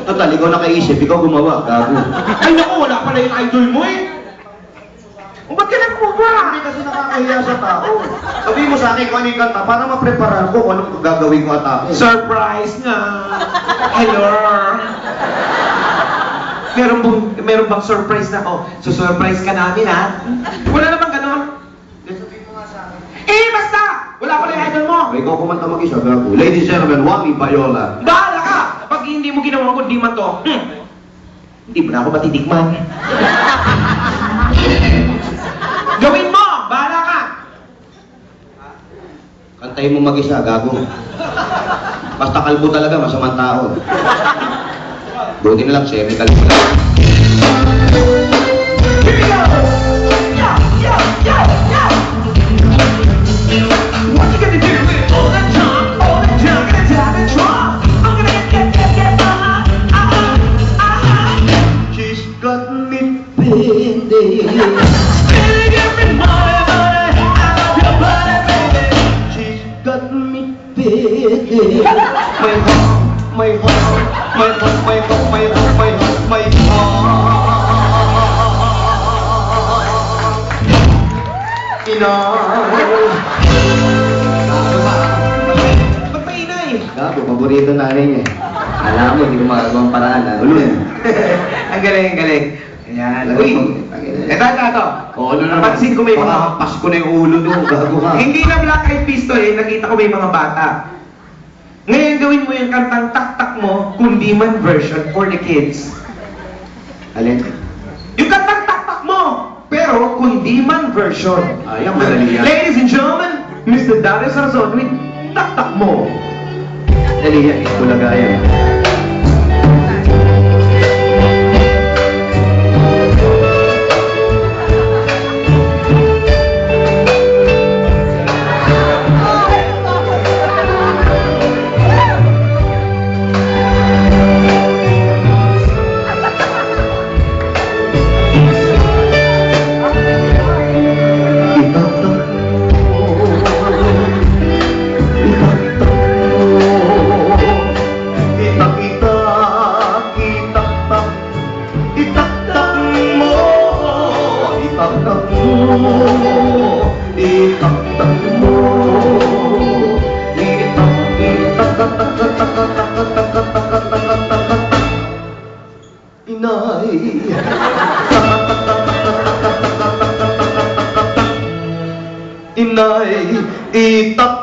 Total, ikaw nakaisip, ikaw gumawa, gago. Ay naku, wala pala yung idol mo eh. O ba't ka nagkuha? Hindi kasi nakakahiya sa tao. Sabihin mo sa akin kung ano yung kanta, para maprepara ko kung anong gagawin ko at ako. Surprise nga. Hello. Meron bang surprise na ako? Susurprise ka namin ha? Wala namang ganon. Sabihin mo nga sa akin. Eh, basta! Wala pala yung idol mo. O, ikaw kumanta mag-isa, gago. Ladies and gentlemen, Wami Bayola. Bahala ka! Pag hindi mo ginawa ko, di man to. Hindi mo na ako matitikman. Gawin mo! Bahala ka! Kantayin mo mag-isa, gago. Basta kalbo talaga, masamang tao. Buti na lang, semi-kalbo na. Here we go! Yo, yo, yo, yo! What you gonna do with it? All the time, gonna drive and try. I'm gonna get, She's got me pending. Spending every money, I love your body, baby. She's got me pending. My heart, my heart, my heart, my heart, my heart, my heart. Ba't maingay? Gago, paborito nanay niya. Alam mo, hindi ko magagawang paraan. Ulun. Ang galing, ang galing. Ayan. Uy! Ito. Oo, ano naman. Napansin ko may mga... Pasko na yung ulo doon, gago ka. Hindi na Black Eyed Peas to eh, nakita ko may mga bata. Ngayon gawin mo yung kantang tak-tak mo, kundi man version for the kids. Alin? Yung kantang tak-tak mo, pero kundi man version. Ayang madali yan. Ladies and gentlemen, Mr. Darius Arzon with tak-tak mo. Dali yan, itulaga yan. Inay, itak